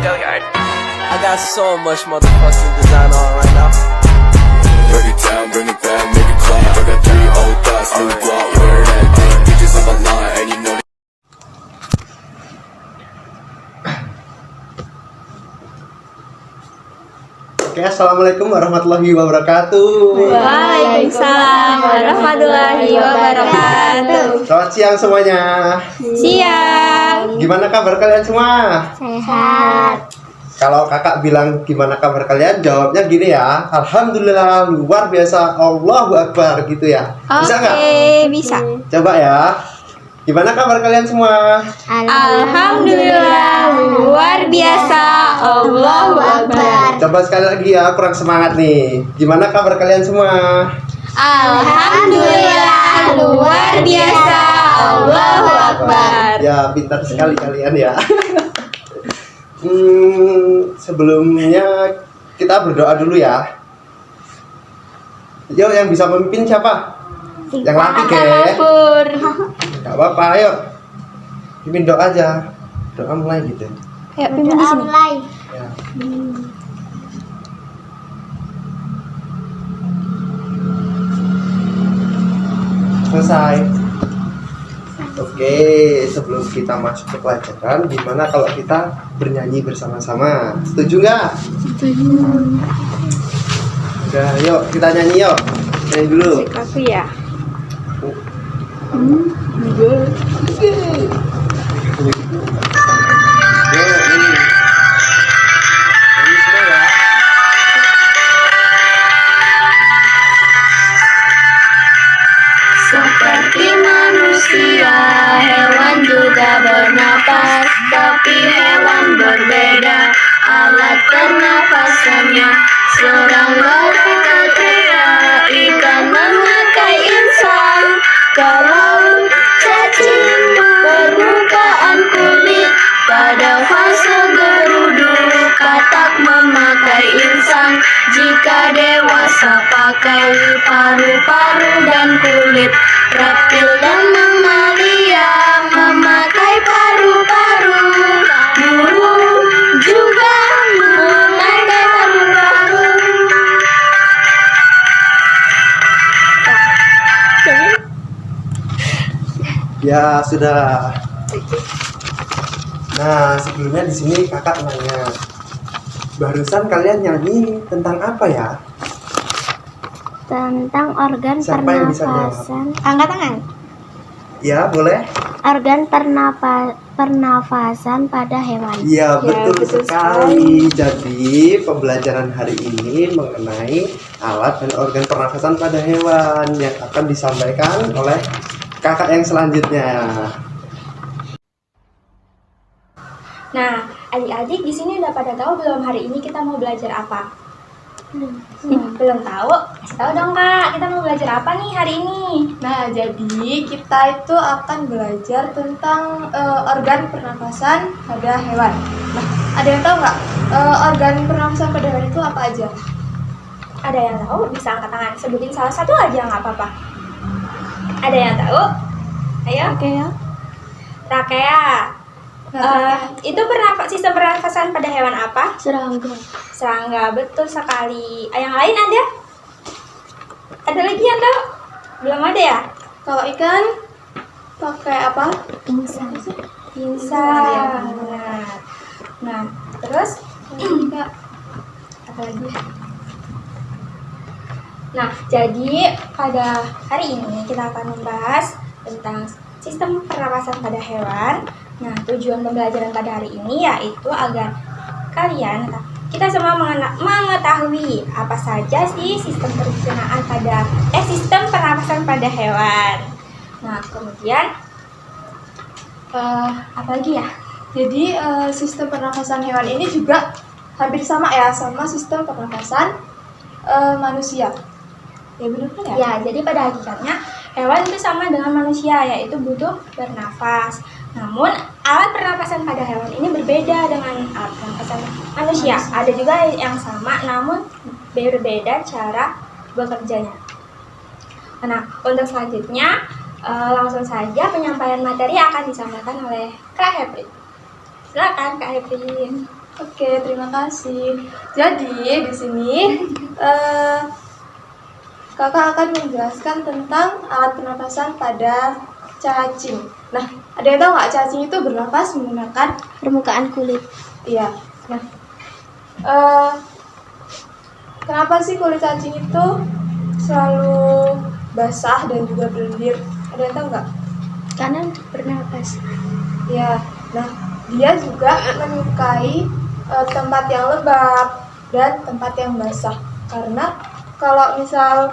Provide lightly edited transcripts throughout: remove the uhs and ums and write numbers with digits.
I got so much motherfucking design on right now. Break it down, bring it back, make it clap. I got 3 old thoughts, new guap, where that thing. Bitches on my line, and you know. Oke, assalamualaikum warahmatullahi wabarakatuh. Waalaikumsalam warahmatullahi wabarakatuh. Selamat siang semuanya. Siang. Gimana kabar kalian semua? Sehat. Kalau kakak bilang gimana kabar kalian, jawabnya gini ya. Alhamdulillah, luar biasa, Allahu Akbar gitu ya. Bisa nggak? Oke, bisa. Coba ya. Gimana kabar kalian semua? Alhamdulillah, luar biasa, Allahu Akbar. Coba sekali lagi ya, kurang semangat nih. Gimana kabar kalian semua? Alhamdulillah, luar biasa, Allahu Akbar. Ya, pintar sekali kalian ya. Sebelumnya kita berdoa dulu ya. Yuk, yang bisa memimpin siapa? Yang laki ke? Gak apa-apa, ayo. Pimpin doa aja. Doa mulai gitu. Ayo, pimpin di sini. Ya. Selesai. Oke, sebelum kita masuk ke pelajaran, gimana kalau kita bernyanyi bersama-sama? Setuju nggak? Setuju. Udah, yuk kita nyanyi yuk. Nyanyi dulu. Aku ya. Yuk, ini. Nyanyi semua ya. Seperti manusia, hewan juga bernapas, tapi hewan berbeda alat pernafasannya. Serangga berkata, ikan memakai insan, kalau cacing permukaan kulit. Pada fase geruduk, katak memakai insan. Jika dewasa pakai paru-paru dan kulit. Reptil dan mamalia memakai paru-paru. Burung juga memakai paru-paru. Ya, sudah. Nah, sebelumnya di sini kakak nanya. Barusan kalian nyanyi tentang apa ya? Tentang organ Siapa yang bisa jawab? pernafasan. Angkat tangan. Ya, boleh? Organ pernafasan pada hewan. Iya, betul betul sekali. Jadi, pembelajaran hari ini mengenai alat dan organ pernafasan pada hewan yang akan disampaikan oleh kakak yang selanjutnya. Nah, adik-adik di sini udah pada tahu belum hari ini kita mau belajar apa? Belum tahu? Kasih tahu dong Kak, kita mau belajar apa nih hari ini? Nah, jadi kita itu akan belajar tentang organ pernafasan pada hewan. Nah, ada yang tahu nggak organ pernafasan pada hewan itu apa aja? Ada yang tahu? Bisa angkat tangan. Sebutin salah satu aja nggak apa-apa. Ada yang tahu? Ayo. Oke. Trachea. Itu sistem pernafasan pada hewan apa? Serangga. Serangga, betul sekali. Yang lain ada? Ada lagi yang tahu? Belum ada ya? Kalau ikan pakai apa? Insan. Insan. Nah, terus Enggak. apa lagi? Nah, jadi pada hari ini kita akan membahas tentang sistem pernapasan pada hewan. Nah, tujuan pembelajaran pada hari ini yaitu agar kita semua mengetahui apa saja sih sistem sistem pernapasan pada hewan. Nah, kemudian apa lagi ya? Jadi sistem pernafasan hewan ini juga hampir sama ya sama sistem pernafasan manusia. Ya benar kan ya? Ya, jadi pada hakikatnya hewan itu sama dengan manusia, yaitu butuh bernafas. Namun, alat pernapasan pada hewan ini berbeda dengan alat pernapasan manusia. Ada juga yang sama, namun berbeda cara bekerjanya. Nah, untuk selanjutnya, langsung saja penyampaian materi akan disampaikan oleh Kak Heprin. Silakan Kak Heprin. Oke, terima kasih. Jadi di sini kakak akan menjelaskan tentang alat pernapasan pada cacing. Nah, ada yang tahu nggak cacing itu bernapas menggunakan? Permukaan kulit. Iya. Nah, kenapa sih kulit cacing itu selalu basah dan juga berlendir? Ada yang tahu nggak? Karena untuk bernapas. Ya, nah dia juga menyukai tempat yang lembab dan tempat yang basah. Karena kalau misal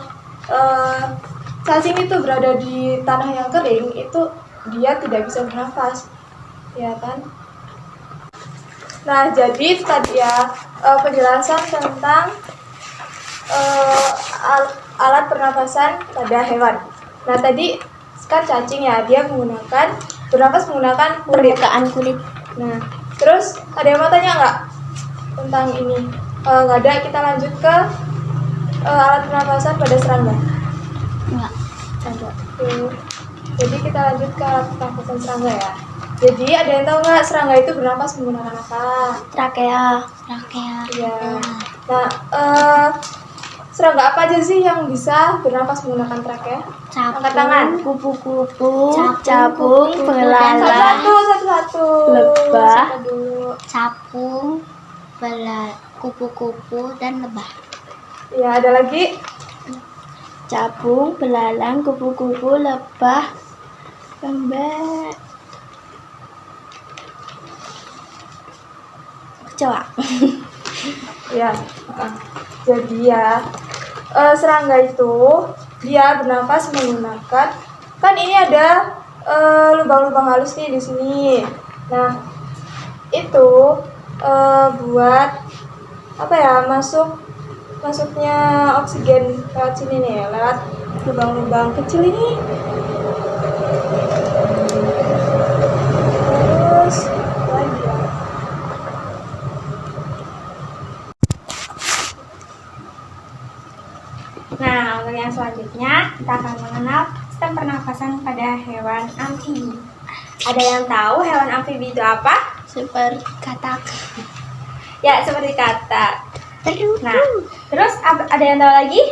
cacing itu berada di tanah yang kering, itu dia tidak bisa bernafas, ya kan? Nah, jadi itu tadi ya penjelasan tentang alat pernapasan pada hewan. Nah, tadi kan cacing ya, dia bernapas menggunakan kulit. Permukaan kulit. Nah, terus ada yang mau tanya nggak tentang ini? Nggak ada, kita lanjut ke alat pernapasan pada serangga. Enggak. Ada. Jadi kita lanjut ke alat pernapasan serangga ya. Jadi ada yang tahu nggak serangga itu bernapas menggunakan apa? Trakea. Trakea. Iya. Nah, serangga apa aja sih yang bisa bernapas menggunakan trakea? Angkat tangan. Kupu-kupu, Capung, belalang, Satu-satu. Lebah. Siapa dulu? capung, kupu-kupu dan lebah. Ya, ada lagi. Capung, belalang, kupu-kupu, lebah, lembah, kecoa. Ya. Jadi ya, serangga itu dia bernapas menggunakan, kan ini ada lubang-lubang halus nih di sini. Nah, itu buat apa ya, masuknya oksigen lewat sini nih, lewat lubang-lubang kecil ini. Terus lagi ya. Nah, untuk yang selanjutnya kita akan mengenal sistem pernafasan pada hewan amfibi. Ada yang tahu hewan amfibi itu apa? Seperti katak. Ya, seperti katak. Terus, Nah, terus ada yang tahu lagi?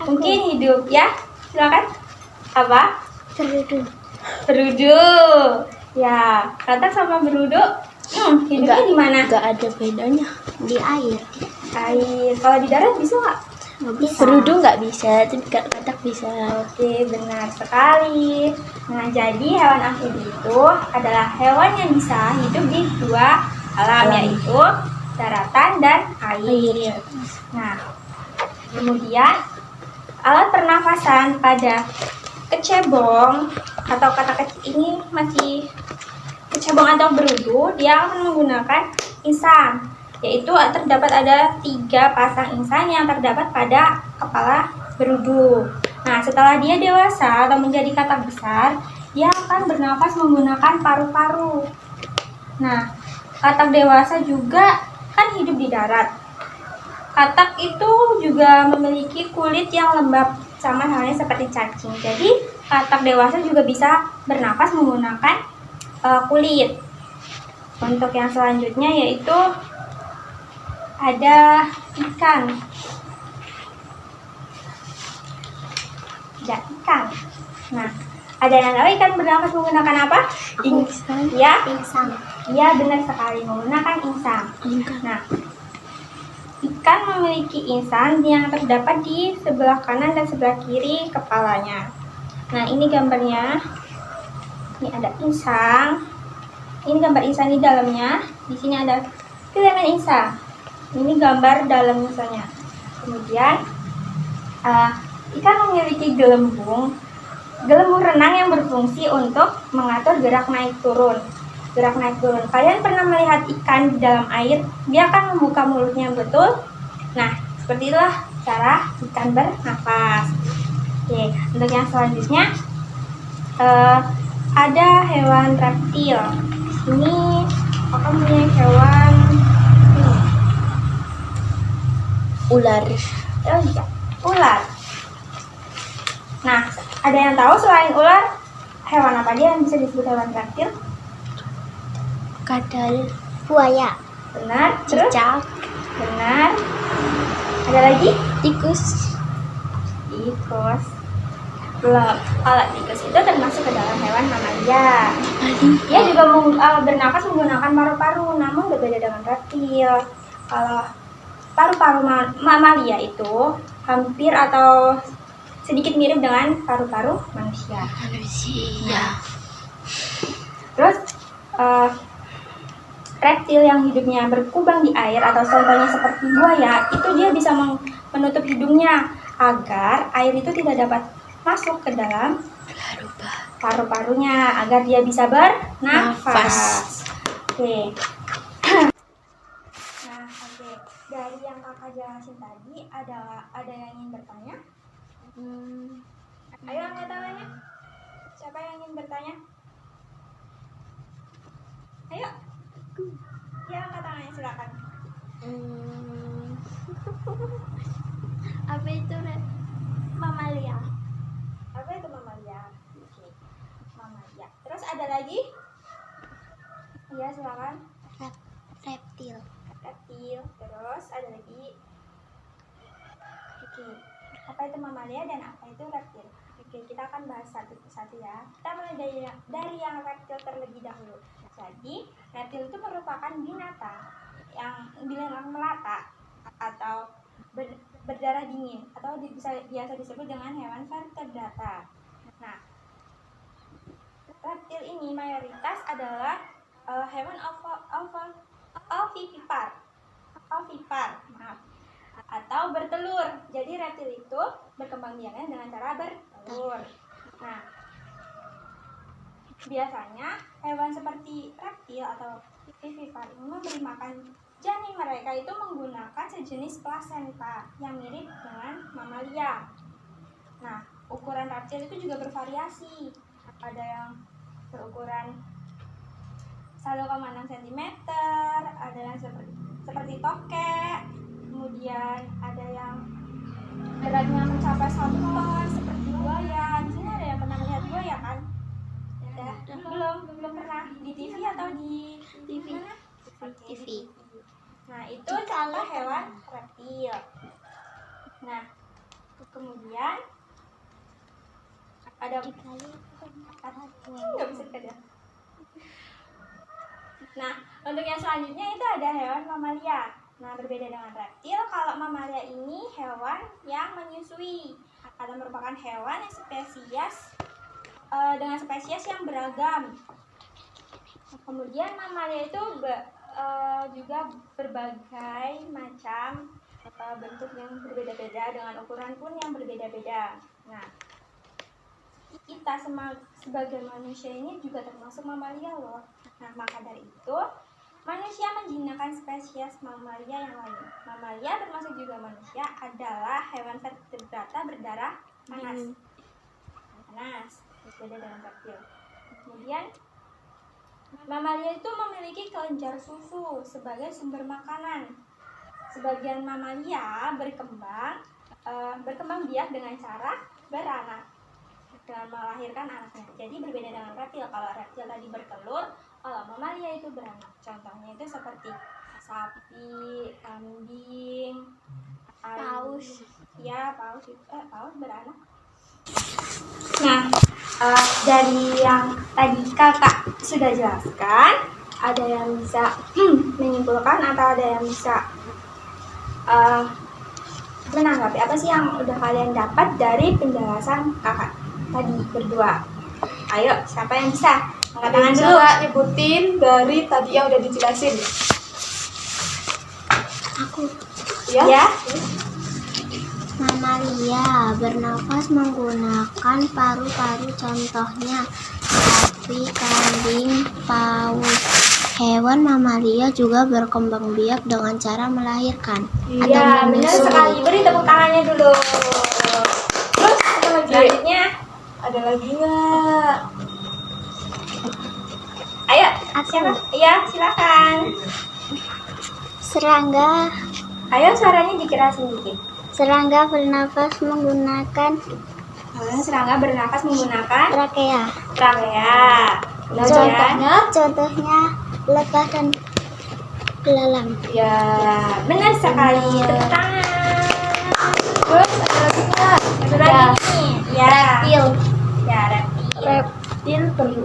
Mungkin hidup ya. Silakan. Apa? Berudu. Berudu. Ya, katak sama berudu hidupnya di mana? Enggak ada bedanya. Di air. Air. Kalau di darat bisa nggak? Nggak bisa. Berudu nggak bisa, tapi katak bisa. Oke, benar sekali. Nah, jadi hewan amfibi itu adalah hewan yang bisa hidup di dua alam, yaitu daratan dan air. Nah, kemudian alat pernafasan pada kecebong atau katak kecil ini masih kecebong atau berudu, dia akan menggunakan insang, yaitu terdapat ada 3 pasang insang yang terdapat pada kepala berudu. Nah, setelah dia dewasa atau menjadi katak besar, dia akan bernapas menggunakan paru-paru. Nah, katak dewasa juga kan hidup di darat. Katak itu juga memiliki kulit yang lembab, sama halnya seperti cacing. Jadi, katak dewasa juga bisa bernapas menggunakan kulit. Untuk yang selanjutnya yaitu ada ikan. Ada ikan. Nah, ada yang tahu ikan bernapas menggunakan apa? Insang. Ya, Insang. iya benar sekali, menggunakan insang. Nah, ikan memiliki insang yang terdapat di sebelah kanan dan sebelah kiri kepalanya. Nah, ini gambarnya. Ini ada insang. Ini gambar insang di dalamnya. Di sini ada filamen insang. Ini gambar dalam insangnya. Kemudian ikan memiliki gelembung renang yang berfungsi untuk mengatur gerak naik turun. Kalian pernah melihat ikan di dalam air? Dia akan membuka mulutnya, betul? Nah, seperti itulah cara ikan bernapas. Oke, untuk yang selanjutnya ada hewan reptil. Ini akan punya hewan Ular. oh iya, ular. Nah, ada yang tahu selain ular, hewan apa aja yang bisa disebut hewan reptil? Kadal. Buaya. Benar. Terus? Cicak. Benar. Ada lagi? Tikus. Tikus. Belum. Kalau tikus itu termasuk ke dalam hewan mamalia. Dia juga bernafas menggunakan paru-paru, namun berbeda dengan reptil. Kalau paru-paru mamalia itu hampir atau sedikit mirip dengan paru-paru manusia. Terus reptil yang hidupnya berkubang di air atau contohnya seperti buaya, itu dia bisa menutup hidungnya agar air itu tidak dapat masuk ke dalam paru-parunya agar dia bisa bernafas. Oke. Nah, oke. Dari yang kakak jelasin tadi, ada yang ingin bertanya? Ayo angkat tangannya. Siapa yang ingin bertanya? Ayo. Ya, angkat tangannya, silakan. Apa itu mamalia? Apa itu mamalia? Oke. Mamalia. Terus ada lagi? Iya, silakan. Reptil. Reptil. Terus ada lagi? Oke. Apa itu mamalia dan apa itu reptil? Oke, kita akan bahas satu persatu ya. Kita mulai dari yang reptil terlebih dahulu. Jadi, reptil itu merupakan binatang yang melata atau berdarah dingin atau biasa disebut dengan hewan vertebrata. Nah, reptil ini mayoritas adalah hewan ovipar, atau bertelur. Jadi reptil itu berkembang biaknya dengan cara bertelur. Nah, biasanya hewan seperti reptil atau vivipar ini memberi makan janin mereka itu menggunakan sejenis plasenta yang mirip dengan mamalia. Nah, ukuran reptil itu juga bervariasi. Ada yang berukuran 1,6 cm, ada yang seperti tokek, kemudian ada yang beratnya mencapai 1 ton seperti buaya. Di sini ada yang pernah melihat buaya kan? Ya, belum pernah di TV atau di mana? TV. Nah, itu contoh hewan reptil. Nah, kemudian ada nggak bisa dikatakan. Nah, untuk yang selanjutnya itu ada hewan mamalia. Nah, berbeda dengan reptil, kalau mamalia ini hewan yang menyusui atau merupakan hewan yang spesies dengan spesies yang beragam. Kemudian mamalia itu juga berbagai macam bentuk yang berbeda-beda dengan ukuran pun yang berbeda-beda. Nah, kita sebagai manusia ini juga termasuk mamalia loh. Nah, maka dari itu manusia menjinakkan spesies mamalia yang lain. Mamalia termasuk juga manusia adalah hewan vertebrata berdarah panas. Berbeda dengan reptil. Kemudian mamalia itu memiliki kelenjar susu sebagai sumber makanan. Sebagian mamalia berkembang biak dengan cara beranak dengan melahirkan anaknya. Jadi berbeda dengan reptil. Kalau reptil tadi bertelur, kalau mamalia itu beranak. Contohnya itu seperti sapi, kambing, paus. Ya, paus beranak. Nah, dari yang tadi kakak sudah jelaskan, ada yang bisa menyimpulkan atau ada yang bisa menanggapi apa sih yang udah kalian dapat dari penjelasan kakak tadi berdua? Ayo, siapa yang bisa? Angkat tangan dulu. Coba nyebutin dari tadi yang udah dijelasin. Aku. Ya. Mamalia bernafas menggunakan paru-paru, contohnya sapi, kambing, paus. Hewan mamalia juga berkembang biak dengan cara melahirkan Iya, atau benar menyusui. sekali. Beri tepuk tangannya dulu. Terus selanjutnya Ada lagi nggak? ayo, Aku. siapa? Iya, silakan. Serangga. Ayo suaranya dikerasin dikit. Serangga bernafas menggunakan Serangga bernafas menggunakan trakea. trakea. Kemudian Contohnya lebah dan Belalang. Ya, benar sekali. Tepuk tangan. Terus ada lagi nggak? Ada lagi nih. Ya. Reptil. Ya, reptil. Reptil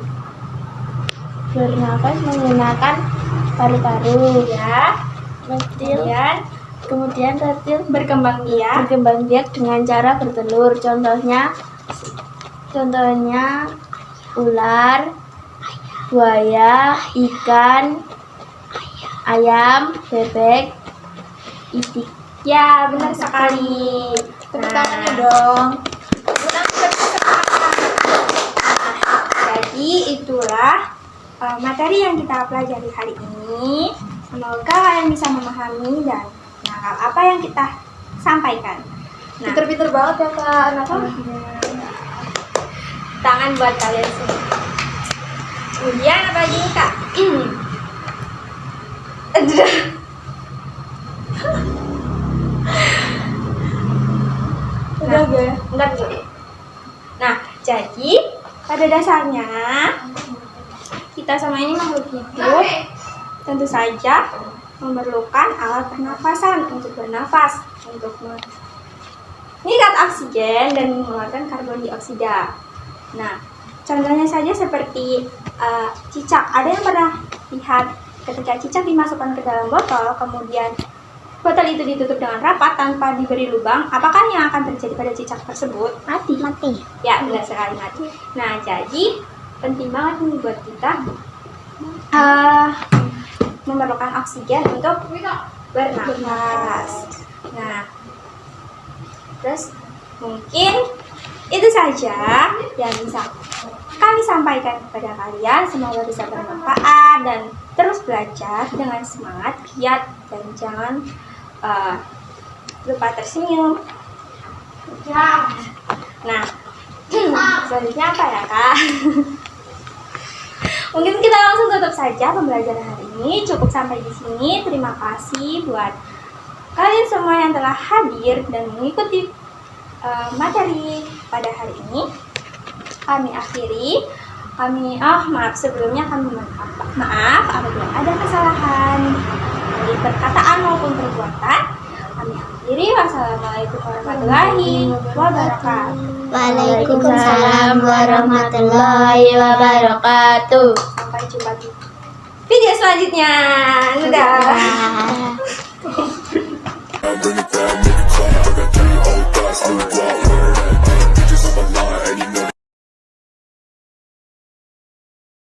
bernafas menggunakan paru-paru. Ya. Reptil. Kemudian Kemudian reptil berkembang biak. berkembang biak dengan cara bertelur. Contohnya ular, buaya, ikan, ayam, bebek, itik. Ya, benar sekali. Tepuk tangannya dong. Jadi itulah materi yang kita pelajari hari ini. Semoga kalian bisa memahami dan menangkap apa yang kita sampaikan. Nah, Pinter-pinter banget ya Kak anak-anak. tangan buat kalian semua. Kemudian apa lagi nih, Kak? Udah gak? Enggak dulu. Nah, jadi pada dasarnya kita sama ini makhluk hidup tentu saja memerlukan alat pernafasan untuk bernafas, untuk mengikat oksigen dan mengeluarkan karbon dioksida. Nah, contohnya saja seperti cicak. Ada yang pernah lihat ketika cicak dimasukkan ke dalam botol, kemudian botol itu ditutup dengan rapat tanpa diberi lubang, apakah yang akan terjadi pada cicak tersebut? Mati. Ya, benar sekali mati. Nah, jadi penting banget nih buat kita memerlukan oksigen untuk bernafas. Nah, terus mungkin itu saja yang bisa kami sampaikan kepada kalian. Semoga bisa bermanfaat dan terus belajar dengan semangat, giat, dan jangan lupa tersenyum. Nah, selanjutnya apa ya, Kak? Mungkin kita langsung tutup saja pembelajaran hari ini. Cukup sampai di sini. Terima kasih buat kalian semua yang telah hadir dan mengikuti materi pada hari ini. Kami akhiri. Sebelumnya kami maaf apabila ada kesalahan dari perkataan maupun perbuatan. Kami akhiri. Wassalamualaikum warahmatullahi wabarakatuh. Waalaikumsalam warahmatullahi wabarakatuh. Sampai jumpa di video selanjutnya. Dadah. Bring it back, make it clap. I got 3 old thoughts, new guap, wear